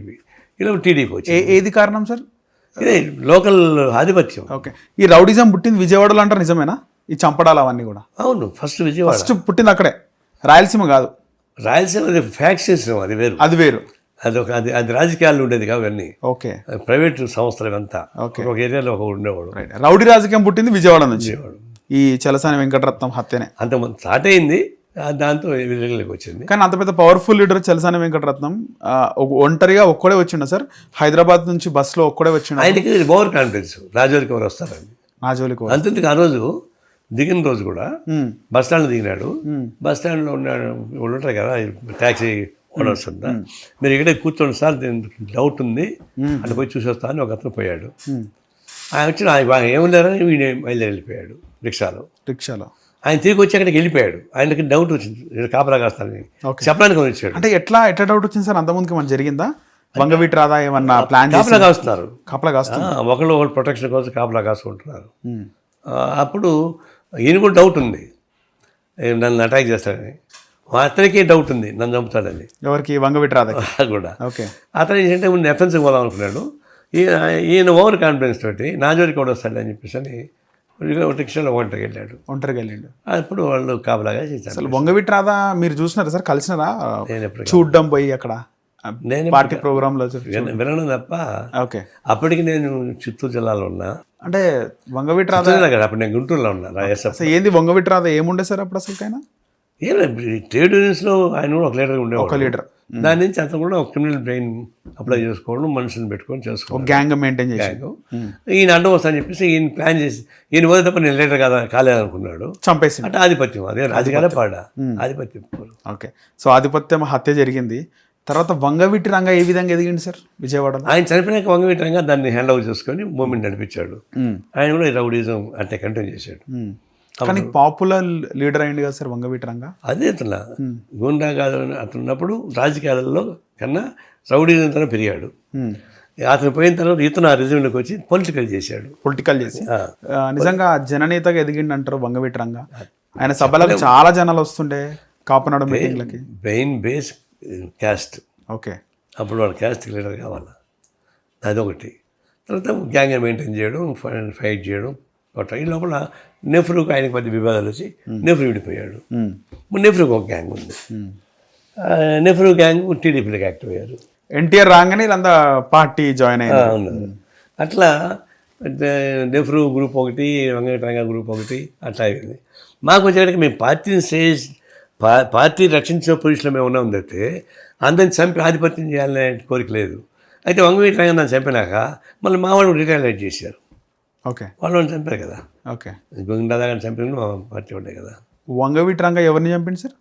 TDP, ఇలా TDP వచ్చింది. ఏది కారణం సార్? ఇదే లోకల్ ఆధిపత్యం. ఓకే, ఈ రౌడిజం పుట్టింది విజయవాడలో అంటారు, నిజమేనా? ఈ చంపడాలు అవన్నీ కూడా అవును, ఫస్ట్ విజయవాడ, ఫస్ట్ పుట్టింది అక్కడే, రాయలసీమ కాదు. రాయలసీమ అది ఫ్యాక్షన్, అది వేరు, అది వేరు. అదొక అది రాజకీయాలు ఉండేది కావు అన్నీ, ఓకే, ప్రైవేట్ సంస్థలు ఇవంతా. ఓకే, ఒక ఏరియాలో ఒక ఉండేవాడు. రౌడీ రాజకీయం పుట్టింది విజయవాడ నుంచి, ఈ చలసాని వెంకటరత్నం హత్యనే అంతకుముందు స్టార్ట్ అయింది, దాంతో విజయవాడకి వచ్చింది. కానీ అంత పెద్ద పవర్ఫుల్ లీడర్ చలసాని వెంకటరత్నం ఒంటరిగా ఒక్కడే వచ్చిండ సార్, హైదరాబాద్ నుంచి బస్సులో ఒక్కడే వచ్చిండు. ఆయనకి ఓవర్ కాన్ఫిడెన్స్, రాజోలికి ఎవరు వస్తారని. రాజోలికి అంతేందుకు ఆ రోజు దిగిన రోజు కూడా బస్ స్టాండ్లో దిగినాడు. బస్ స్టాండ్లో ఉన్నాడు, వాళ్ళు ఉంటారు కదా ట్యాక్సీ ఓనర్స్ అంతా, మీరు ఇక్కడే కూర్చోండి సార్, డౌట్ ఉంది అట్లా పోయి చూసి వస్తా అని ఒక అతను పోయాడు. ఆయన వచ్చి ఏమున్నారని వీడు వెళ్ళిపోయాడు రిక్షాలో. ఆయన తిరిగి వచ్చి అక్కడికి వెళ్ళిపోయాడు. ఆయనకి డౌట్ వచ్చింది, కాపలా కాస్తానని చెప్పడానికి వచ్చాడు. అంటే ఎట్లా డౌట్ వచ్చింది సార్? అంతకుముందుకి మన జరిగిందా? వంగవీటి రాదా ఏమన్నా ప్లాన్ కాపలా కాస్తున్నారు, ఒకళ్ళు ప్రొటెక్షన్ కోసం కాపలా కాసుకుంటున్నారు. అప్పుడు ఈయన కూడా డౌట్ ఉంది, నన్ను అటాక్ చేస్తాడని. అతనికి డౌట్ ఉంది, నన్ను చంపుతాడని. ఎవరికి? వంగవీటి రాదా కూడా. ఓకే, అతను ఏంటంటే ముందు ఎఫెన్స్కి పోదాం అనుకున్నాడు. ఈయన ఓవర్ కాన్ఫిడెన్స్ తోటి నా జోలికి కూడా వస్తాడు అని చెప్పేసి అని రిక్షాలో ఒంటరికి వెళ్ళాడు. అప్పుడు వాళ్ళు కాపలాగా చేశారు. అసలు వంగవీటి రాదా మీరు చూసినారా సార్? కలిసినారా? చూడ్డం పోయి అక్కడ నేను పార్టీ ప్రోగ్రామ్ లో వినడం తప్ప. ఓకే, అప్పటికి నేను చిత్తూరు జిల్లాలో ఉన్నా. అంటే వంగవీటి రాదా కదా, అప్పుడు నేను గుంటూరులో ఉన్నా. ఏంది వంగవీటి రాదా ఏముండే సార్ అప్పుడు అసలు? కైనా ఏం ట్రేడ్ యూనియన్స్లో ఆయన కూడా ఒక లీడర్ ఉండేవాడు. ఒక లీడర్. దాని నుంచి అంతా కూడా ఒక క్రిమినల్ బ్రెయిన్ అప్లై చేసుకోవడం, మనుషులను పెట్టుకొని చేసుకోవడం, గ్యాంగ్ మెయింటైన్ చేసి ఈయన అడ్డం వస్తా అని చెప్పేసి ఈయన ప్లాన్ చేసి ఈయన పోతే తప్ప నేను లీడర్ కాలేదనుకున్నాడు. చంపేసి అంటే ఆధిపత్యం, అదే రాజకీయాలే పాడా ఆధిపత్యం. ఓకే, సో ఆధిపత్యం హత్య జరిగింది. తర్వాత వంగవీటి రంగా ఏ విధంగా ఎదిగింది సార్ విజయవాడలో? ఆయన చనిపోయినాక వంగవీటి రంగా దాన్ని హ్యాండ్ ఓవర్ చేసుకొని మూమెంట్ నడిపించాడు. ఆయన కూడా రౌడీజం అంటే కంటిన్యూ చేశాడు. కానీ పాపులర్ లీడర్ అయింది కదా సార్ వంగవీటి రంగా. అదే అతను గూండా కాదు అతను ఉన్నప్పుడు రాజకీయాలలో కన్నా రౌడీజంతో పెరిగాడు. అతను పోయిన తర్వాత ఇతను ఆ రిజర్వ్లోకి వచ్చి పొలిటికల్ చేసి నిజంగా జననేతగా ఎదిగిండి అంటారు వంగవీటి రంగా. ఆయన సభలకు చాలా జనాలు వస్తుండే, కాపునాడు మీటింగ్లకి. Main base caste. ఓకే, అప్పుడు వాళ్ళ క్యాస్ట్ లీడర్ కావాలా, అదొకటి. తర్వాత గ్యాంగ్ మెయింటైన్ చేయడం, ఫైట్ చేయడం. ఈ లోపల నెహ్రూకు ఆయనకు మధ్య వివాదాలు వచ్చి నెహ్రూ విడిపోయాడు. నెహ్రూకి ఒక గ్యాంగ్ ఉంది, నెహ్రూ గ్యాంగ్ టీడీపీలోకి యాక్టివ్ అయ్యారు. ఎన్టీఆర్ రాగానే వీళ్ళంతా పార్టీ జాయిన్ అయ్యారు. అట్లా నెహ్రూ గ్రూప్ ఒకటి, వంగవీటి రంగా గ్రూప్ ఒకటి, అట్లా అయింది. మాకు వచ్చేటికి మేము పార్టీ రక్షించే పొజిషన్లో మేము ఉన్నాం తప్పితే అందరిని చంపి ఆధిపత్యం చేయాలనే కోరిక లేదు. అయితే వంగవీటి రంగా నన్ను చంపినాక మళ్ళీ మా వాళ్ళు రిటైర్మెంట్ చేశారు. ఓకే, వాళ్ళు చంపారు కదా. ఓకే, గోవిందా గారిని చంపిన మా పార్టీ ఉండే కదా. వంగవీటి రంగా ఎవరిని చంపింది సార్?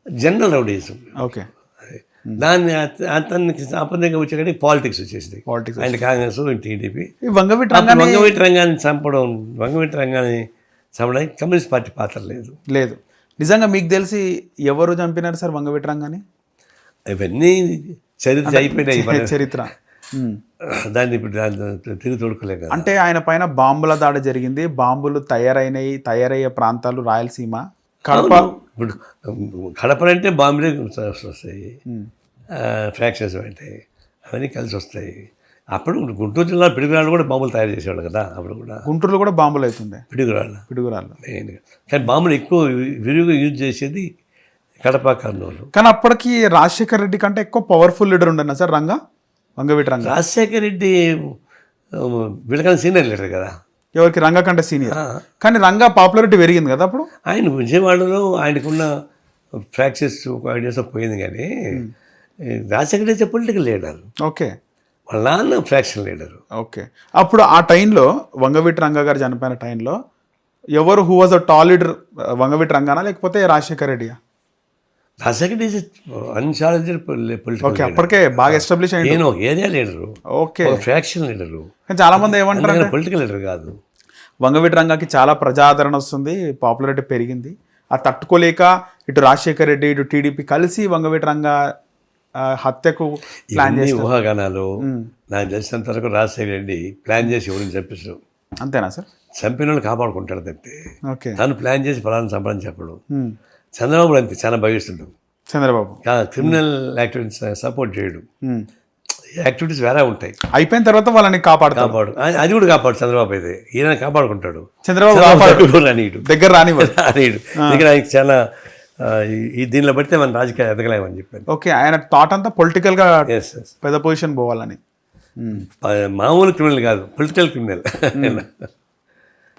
General rowdyism. ఓకే, దాన్ని అతనికి అపదంగా వచ్చేకాడికి పాలిటిక్స్ వచ్చేసింది. ఆయన కాంగ్రెస్, టీడీపీ. వంగవీటి రంగాన్ని చంపడానికి కమ్యూనిస్ట్ పార్టీ పాత్ర లేదు. నిజంగా మీకు తెలిసి ఎవరు చంపినారు సార్ వంగవీటి రంగాన్ని? ఇవన్నీ చరిత్ర అయిపోయినాయి, చరిత్ర. దాన్ని ఇప్పుడు తిరిగి తోడుకోలేదు. అంటే ఆయన పైన బాంబుల దాడి జరిగింది, బాంబులు తయారయ్యే ప్రాంతాలు రాయలసీమ, కడప. ఇప్పుడు కడప అంటే బాంబులే వస్తాయి, ఫ్రాక్షన్స్ ఉంటాయి, అవన్నీ కలిసి వస్తాయి. అప్పుడు గుంటూరు జిల్లా పిడుగురాళ్ళు కూడా బాంబులు తయారు చేసేవాళ్ళు కదా. అప్పుడు కూడా గుంటూరులో కూడా బాంబులు అవుతుండే, పిడుగురాళ్ళు మెయిన్గా. కానీ బాంబులు ఎక్కువ విరివిగా యూజ్ చేసేది కడప, కర్నూలు. కానీ అప్పటికి రాజశేఖర రెడ్డి కంటే ఎక్కువ పవర్ఫుల్ లీడర్ ఉండేనా సార్ రంగా, వంగవీటి రంగా? రాజశేఖర రెడ్డి వీళ్ళకన్నా సీనియర్ లీడర్ కదా. ఎవరికి? రంగా కంటే సీనియర్. కానీ రంగా పాపులారిటీ పెరిగింది కదా అప్పుడు. ఆయన విజయవాడలో ఆయనకున్న ఫ్రాక్చర్స్ ఐడియాస్ పోయింది. కానీ Rajasekhara Reddy political leader. Okay, వాళ్ళ నాన్న ఫ్రాక్షన్ లీడరు. ఓకే, అప్పుడు ఆ టైంలో వంగవీటి రంగా గారు చనిపోయిన టైంలో ఎవరు who was a tall leader, Vangaveeti రంగానా లేకపోతే రాజశేఖర రెడ్డియా? Rajasekhara Reddy unchallenged political. అప్పటికే బాగా ఎస్టాబ్లిష్ అయ్యింది. నేను ఒక area leader, okay, faction leader. చాలా మంది ఏమంటారు, పొలిటికల్ లీడర్ కాదు. వంగవీటి రంగాకి చాలా ప్రజాదరణ వస్తుంది, పాపులారిటీ పెరిగింది. ఆ తట్టుకోలేక ఇటు రాజశేఖర రెడ్డి, ఇటు టీడీపీ కలిసి వంగవీటి రంగా హత్యకు ప్లాన్ చేసి. ఊహాగానాలు నాకు తెలిసినంత వరకు రాజశేఖర రెడ్డి ప్లాన్ చేసి ఎవరిని చంపిస్తాడు. అంతేనా సార్? చంపిన వాళ్ళు కాపాడుకుంటాడు తప్పితే ఓకే, తను ప్లాన్ చేసి ఫలానా చంపడని చెప్పడు. చంద్రబాబు అంతే, చాలా భవిస్తుంటాడు. చంద్రబాబు క్రిమినల్ యాక్టివిటీస్ సపోర్ట్ చేయడు. యాక్టివిటీస్ వేరే ఉంటాయి. అయిపోయిన తర్వాత వాళ్ళని కాపాడుతారు. కాపాడు అది కూడా కాపాడు చంద్రబాబు అయితే, ఈయన కాపాడుకుంటాడు. చంద్రబాబు రానీయుడు దగ్గర రానివ్వదు. రానీయుడు ఎందుకంటే ఆయనకి చాలా ఈ దీనిలో పడితే మన రాజకీయ ఎదగలేమని చెప్పాను. ఓకే, ఆయన థాట్ అంతా పొలిటికల్ గా ఎస్ ఎస్ పెద్ద పొజిషన్ పోవాలని. మామూలు క్రిమినల్ కాదు, political criminal.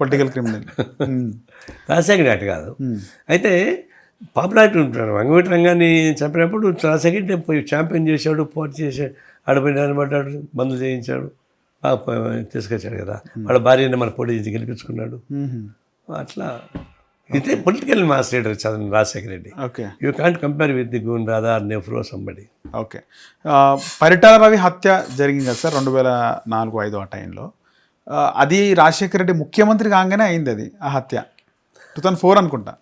Political criminal Rajasekhar అటు కాదు. అయితే పాపులారిటీ ఉంటాడు. వంగవీటి రంగాన్ని చంపినప్పుడు రాజశేఖర్ పోయి ఛాంపియన్ చేశాడు, పోటీ చేశాడు, ఆడపోయి నిలబడ్డాడు, బంధులు చేయించాడు, తీసుకొచ్చాడు కదా. వాళ్ళ భార్యని మన పోటీ చేసి గెలిపించుకున్నాడు. అట్లా ఇదే political mass leader Rajasekhara Reddy. Okay, you can't compare with the goon Radha Nehru somebody. Okay, Paritala Ravi హత్య జరిగింది కదా సార్ 2004-05 ఆ టైంలో. అది రాజశేఖర రెడ్డి ముఖ్యమంత్రి కాగానే అయింది అది, ఆ హత్య 2004 అనుకుంటా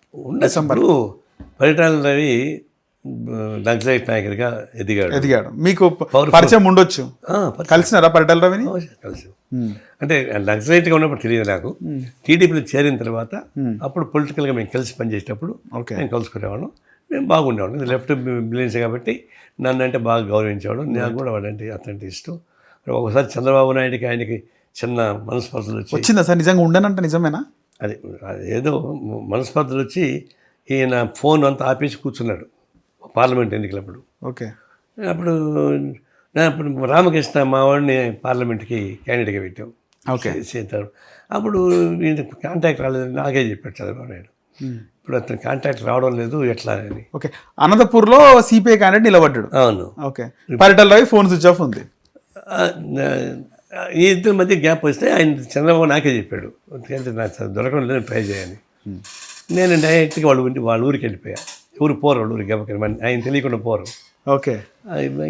డిసెంబర్. పరిటాల రవి నక్సలైట్ నాయకుడిగా ఎదిగాడు. మీకు పరిచయం ఉండొచ్చు, కలిసినారా పరిటాల రవిని? కలిసి అంటే నక్సలైట్గా ఉన్నప్పుడు తెలియదు నాకు. టీడీపీలో చేరిన తర్వాత అప్పుడు పొలిటికల్గా మేము కలిసి పనిచేసేటప్పుడు మేము కలుసుకునేవాళ్ళం. మేము బాగుండేవాళ్ళం. లెఫ్ట్ బిలియన్స్ కాబట్టి నన్ను అంటే బాగా గౌరవించేవాడు. నాకు కూడా వాడంటే అతనంటే ఇష్టం. ఒకసారి చంద్రబాబు నాయుడికి ఆయనకి చిన్న మనస్పర్ధలు వచ్చిందా సార్? నిజంగా ఉండనంటే నిజమేనా? అది ఏదో మనస్పర్ధలు వచ్చి ఈయన ఫోన్ అంతా ఆపేసి కూర్చున్నాడు పార్లమెంట్ ఎన్నికలప్పుడు. ఓకే, అప్పుడు రామకృష్ణ మా వాడిని పార్లమెంట్కి క్యాండిడేట్గా పెట్టాం. ఓకే, అప్పుడు ఈయన కాంటాక్ట్ రాలేదు, నాకే చెప్పాడు చంద్రబాబు నాయుడు. ఇప్పుడు అతను కాంటాక్ట్ రావడం లేదు, ఎట్లా అని. ఓకే, అనంతపూర్లో సిపిఐ క్యాండిడేట్ నిలబడ్డాడు. అవును. Okay, Paritala Ravi phone switch off ఉంది. ఈ ఇద్దరి మధ్య గ్యాప్ వస్తే ఆయన చంద్రబాబు నాకే చెప్పాడు, ఎందుకంటే నాకు దొరకడం లేదు, ట్రై చేయని. నేను డైరెక్ట్గా వాళ్ళ ఊరికి వెళ్ళిపోయా. ఊరు పోరు, వాళ్ళ ఊరికి ఆయన తెలియకుండా పోరు. ఓకే,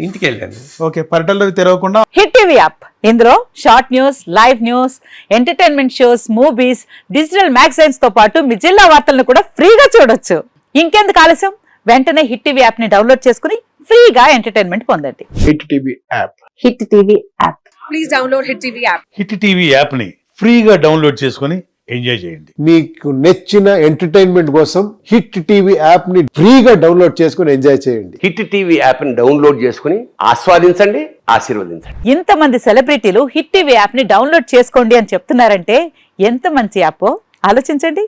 ఇంటికి వెళ్ళాను. ఓకే, పరిటాల రవి తెరవకుండా. హిట్ టీవీ యాప్, ఇందులో short news, live news, entertainment shows, movies, digital magazines తో పాటు మీ జిల్లా వార్తలను కూడా ఫ్రీగా చూడొచ్చు. ఇంకెందుకు ఆలస్యం, వెంటనే హిట్ టీవీ యాప్ ని డౌన్లోడ్ చేసుకుని ఫ్రీగా ఎంటర్టైన్మెంట్ పొందండి. Hit TV app. Hit TV app. Please download hit TV app. Hit TV app ని ఫ్రీగా డౌన్లోడ్ చేసుకొని ఎంజాయ్ చేయండి. మీకు నచ్చిన ఎంటర్టైన్మెంట్ కోసం హిట్ టీవీ యాప్ ని ఫ్రీగా డౌన్లోడ్ చేసుకొని ఎంజాయ్ చేయండి. హిట్ టీవీ యాప్ ని డౌన్లోడ్ చేసుకుని ఆస్వాదించండి, ఆశీర్వదించండి. ఇంతమంది సెలబ్రిటీలు హిట్ టీవీ యాప్ ని డౌన్లోడ్ చేసుకోండి అని చెప్తున్నారంటే ఎంత మంచి యాప్ ఆలోచించండి.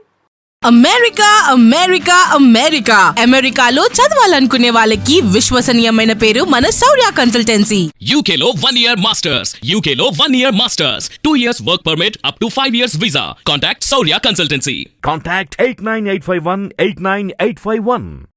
అమెరికా అమెరికా అమెరికా అమెరికాలో చదవాలనుకునే వాళ్ళకి విశ్వసనీయమైన పేరు మన శౌర్య కన్సల్టెన్సీ. UK లో 1 year masters, UK లో 1 year masters, 2 years work permit up to 5 years visa. Contact Saurya Consultancy. Contact 89851 89851.